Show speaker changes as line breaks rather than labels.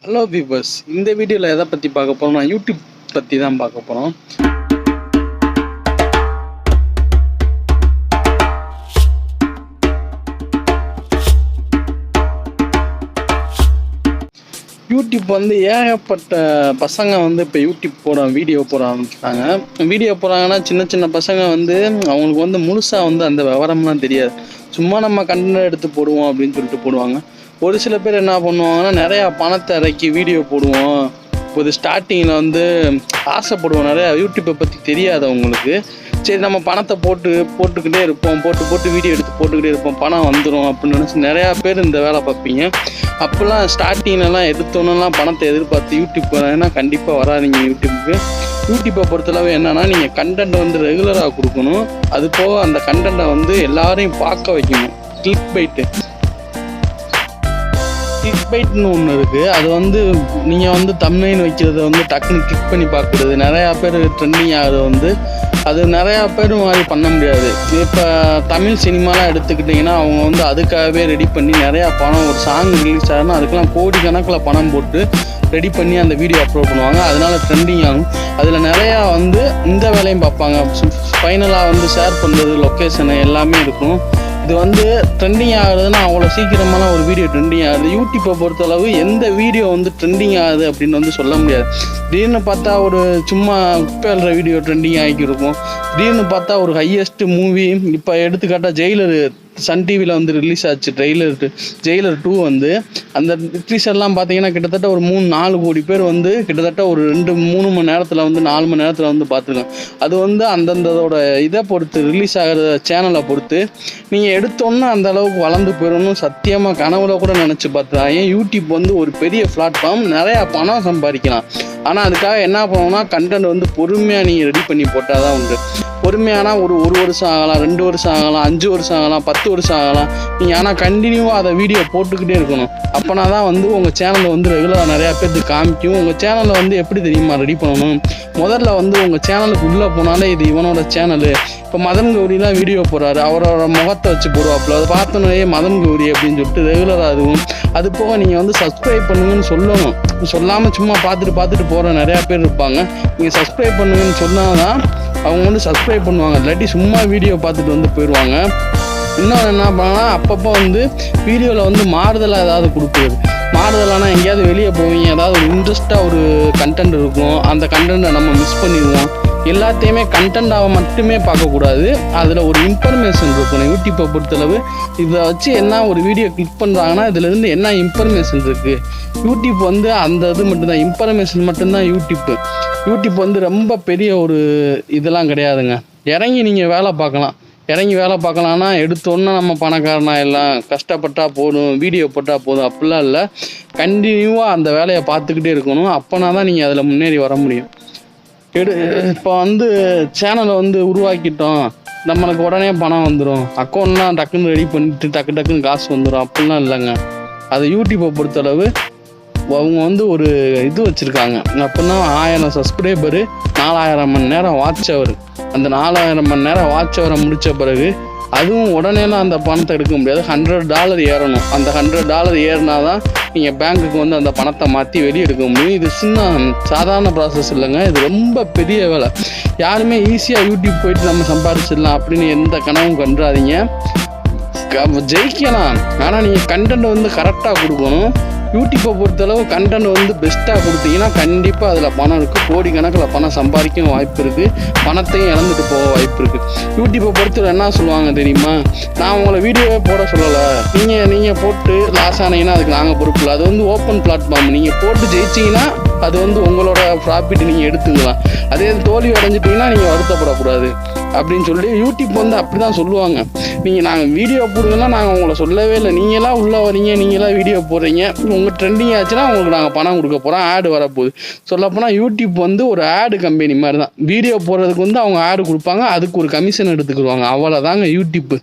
Hello viewers, இந்த வீடியோவில் எதை பற்றி பார்க்க போகிறோம்னா யூடியூப் பற்றி தான் பார்க்க போகிறோம். யூடியூப் ஏகப்பட்ட பசங்க இப்போ யூடியூப் வீடியோ போட ஆரம்பிச்சிட்டாங்க. வீடியோ போடுறாங்கன்னா சின்ன சின்ன பசங்க அவங்களுக்கு முழுசாக அந்த விவரம்லாம் தெரியாது. சும்மா நம்ம கண்டென்ட் எடுத்து போடுவோம் அப்படின்னு சொல்லிட்டு போடுவாங்க. ஒரு சில பேர் என்ன பண்ணுவாங்கன்னா நிறையா பணத்தை இறக்கி வீடியோ போடுவோம். இப்போ ஸ்டார்டிங்கில் ஆசைப்படுவோம். நிறையா யூடியூப்பை பற்றி தெரியாது அவங்களுக்கு. சரி நம்ம பணத்தை போட்டுக்கிட்டே இருப்போம், போட்டு வீடியோ எடுத்து போட்டுக்கிட்டே இருப்போம், பணம் வந்துடும் அப்படின்னு நினச்சி நிறையா பேர் இந்த வேலை பார்ப்பீங்க. அப்போல்லாம் ஸ்டார்டிங்லலாம் எடுத்தோன்னெலாம் பணத்தை எதிர்பார்த்து யூடியூப் வரேன்னா கண்டிப்பாக வராதிங்க. யூடியூப்பை பொறுத்தளவு என்னென்னா நீங்கள் கண்டென்ட் ரெகுலராக கொடுக்கணும். அது போக அந்த கண்டென்ட்டை எல்லாரையும் பார்க்க வைக்கணும். கிளிக் பைட்னு ஒன்று இருக்குது. அது நீங்கள் தம்ப்நெயில் வைக்கிறது டக்குன்னு கிளிக் பண்ணி பார்க்குறது. நிறையா பேர் ட்ரெண்டிங் ஆகுது. அது நிறையா பேர் மாதிரி பண்ண முடியாது. இப்போ தமிழ் சினிமாலாம் எடுத்துக்கிட்டிங்கன்னா அவங்க அதுக்காகவே ரெடி பண்ணி நிறையா பணம், ஒரு சாங் ரிலீஸ் ஆகுதுன்னா அதுக்கெல்லாம் கோடிக்கணக்கில் பணம் போட்டு ரெடி பண்ணி அந்த வீடியோ அப்லோட் பண்ணுவாங்க. அதனால ட்ரெண்டிங் ஆகும். அதில் நிறையா இந்த வேலையும் பார்ப்பாங்க. ஃபைனலாக ஷேர் பண்ணுறது, லொக்கேஷனு எல்லாமே இருக்கும். இது ட்ரெண்டிங் ஆகுதுன்னா அவ்வளோ சீக்கிரமான ஒரு வீடியோ ட்ரெண்டிங் ஆகுது. யூடியூப்பை பொறுத்தளவு எந்த வீடியோ ட்ரெண்டிங் ஆகுது அப்படின்னு சொல்ல முடியாது. திடீர்னு பார்த்தா ஒரு சும்மா குப்பைல்ற வீடியோ ட்ரெண்டிங் ஆகியிருக்கும். திடீர்னு பார்த்தா ஒரு ஹையஸ்ட் மூவி, இப்போ எடுத்துக்காட்டால் ஜெயிலர் சன் டிவியில் ரிலீஸ் ஆச்சு. ஜெயிலர் 2 அந்த ட்ரீசர்லாம் பார்த்தீங்கன்னா கிட்டத்தட்ட ஒரு 3-4 கோடி பேர் கிட்டத்தட்ட ஒரு 2-3 மணி நேரத்தில் 4 மணி நேரத்தில் பார்த்துருக்கோம். அது அந்தந்தோட இதை பொறுத்து, ரிலீஸ் ஆகிற சேனலை பொறுத்து நீங்கள் எடுத்தோன்னா அந்த அளவுக்கு வளர்ந்து போயிடணும். சத்தியமாக கனவுல கூட நினச்சி பார்த்தா யூடியூப் ஒரு பெரிய பிளாட்ஃபார்ம், நிறையா பணம் சம்பாதிக்கலாம். ஆனால் அதுக்காக என்ன பண்ணணும்னா கண்டென்ட் பொறுமையாக நீங்கள் ரெடி பண்ணி போட்டால் தான் உண்டு. பொறுமையானா ஒரு வருஷம் ஆகலாம், 2 வருஷம் ஆகலாம், 5 வருஷம் ஆகலாம், 10 வருஷம் ஆகலாம். நீங்கள் ஆனால் கண்டினியூவாக அதை வீடியோ போட்டுக்கிட்டே இருக்கணும். அப்போனா தான் உங்கள் சேனலை ரெகுலராக நிறையா பேருக்கு காமிக்கும். உங்கள் சேனலை எப்படி தெரியுமா ரெடி பண்ணணும்? முதல்ல உங்கள் சேனலுக்கு உள்ளே போனாலே இது இவனோட சேனலு. இப்போ மதன் கௌரிலாம் வீடியோ போடுறாரு, அவரோட முகத்தை வச்சு போடுவாப்புல. அதை பார்த்தோன்னே மதன் கௌரி அப்படின்னு சொல்லிட்டு ரெகுலராக அதுவும். அது போக நீங்கள் சப்ஸ்கிரைப் பண்ணுங்கன்னு சொல்லணும். சொல்லாமல் சும்மா பார்த்துட்டு போகிற நிறையா பேர் இருப்பாங்க. நீங்கள் சப்ஸ்கிரைப் பண்ணுங்கன்னு சொன்னால் தான் அவங்க சப்ஸ்கிரைப் பண்ணுவாங்க. இல்லாட்டி சும்மா வீடியோ பார்த்துட்டு போயிடுவாங்க. இன்னொன்று என்ன பண்ணால் அப்பப்போ வீடியோவில் மாறுதலாக ஏதாவது கொடுக்குறது. மாறுதலானா எங்கேயாவது வெளியே போவீங்க, ஏதாவது ஒரு இன்ட்ரெஸ்ட்டாக ஒரு கண்டென்ட் இருக்கும். அந்த கண்டென்ட்டை நம்ம மிஸ் பண்ணிடுவோம். எல்லாத்தையுமே கண்டென்ட்டாக மட்டுமே பார்க்கக்கூடாது, அதில் ஒரு இன்ஃபர்மேஷன் இருக்கணும். யூடியூப்பை பொறுத்தளவு இதை வச்சு என்ன ஒரு வீடியோ கிளிக் பண்ணுறாங்கன்னா இதுலேருந்து என்ன இன்ஃபர்மேஷன் இருக்குது. யூடியூப் அந்த இது மட்டும்தான், இன்ஃபர்மேஷன் மட்டும்தான் யூடியூப் ரொம்ப பெரிய ஒரு இதெல்லாம் கிடையாதுங்க. இறங்கி நீங்கள் வேலை பார்க்கலாம்னா எடுத்தோன்னா நம்ம பணக்காரனா எல்லாம் கஷ்டப்பட்டால் போதும், வீடியோ போட்டால் போதும் அப்படிலாம் இல்லை. கண்டினியூவாக அந்த வேலையை பார்த்துக்கிட்டே இருக்கணும். அப்போனா தான் நீங்கள் அதில் முன்னேறி வர முடியும். இப்போ சேனலை உருவாக்கிட்டோம், நம்மளுக்கு உடனே பணம் வந்துடும், அக்கௌண்ட்லாம் டக்குன்னு ரெடி பண்ணிட்டு டக்குன்னு காசு வந்துடும் அப்படிலாம் இல்லைங்க. அது யூடியூப்பை பொறுத்தளவு அவங்க ஒரு இது வச்சுருக்காங்க. அப்படின்னா 1000 சப்ஸ்கிரைபரு, 4000 மணி நேரம் வாட்ச் அவர். அந்த 4000 மணி நேரம் வாட்ச் அவரை முடித்த பிறகு அதுவும் உடனேலாம் அந்த பணத்தை எடுக்க முடியாது. $100 ஏறணும். அந்த $100 ஏறினா தான் நீங்கள் பேங்க்குக்கு அந்த பணத்தை மாற்றி வெளியே எடுக்க முடியும். இது சாதாரண ப்ராசஸ் இல்லைங்க, இது ரொம்ப பெரிய வேலை. யாருமே ஈஸியாக யூடியூப் போயிட்டு நம்ம சம்பாதிச்சிடலாம் அப்படின்னு எந்த கனவும் கண்டுறாதீங்க. ஜெயிக்கலாம், ஆனால் நீங்கள் கண்டென்ட் கரெக்டாக கொடுக்கணும். யூடியூப்பை பொறுத்தளவு கண்டென்ட் பெஸ்ட்டாக கொடுத்தீங்கன்னா கண்டிப்பாக அதில் பணம் இருக்குது. கோடிக்கணக்கில் பணம் சம்பாதிக்க வாய்ப்பு இருக்குது. பணத்தையும் இழந்துட்டு போக வாய்ப்பு இருக்குது. யூடியூப்பை பொறுத்தவரை என்ன சொல்லுவாங்க தெரியுமா? நான் உங்களை வீடியோவே போட சொல்லலை, நீங்கள் போட்டு லாஸ் ஆனீங்கன்னா அதுக்கு நாங்கள் பொறுப்பு இல்லை. அது ஓப்பன் பிளாட்ஃபார்ம். நீங்கள் போட்டு ஜெயிச்சிங்கன்னா அது உங்களோட ப்ராஃபிட் நீங்கள் எடுத்துக்கலாம். அதே தோல்வி அடைஞ்சிட்டிங்கன்னா நீங்கள் வருத்தப்படக்கூடாது அப்படின்னு சொல்லி யூடியூப் அப்படி தான் சொல்லுவாங்க. நாங்கள் வீடியோ போடுங்கன்னா நாங்கள் உங்களை சொல்லவே இல்லை, நீங்களாம் உள்ளே வரீங்க, நீங்களாம் வீடியோ போடுறீங்க, உங்கள் ட்ரெண்டிங் ஆச்சுன்னா உங்களுக்கு நாங்கள் பணம் கொடுக்க போகிறோம், ஆடு வரப்போகுது. சொல்லப்போனால் யூடியூப் ஒரு ஆடு கம்பெனி மாதிரி தான். வீடியோ போடுறதுக்கு அவங்க ஆடு கொடுப்பாங்க, அதுக்கு ஒரு கமிஷன் எடுத்துக்கிடுவாங்க. அவ்வளோதாங்க யூடியூப்பு.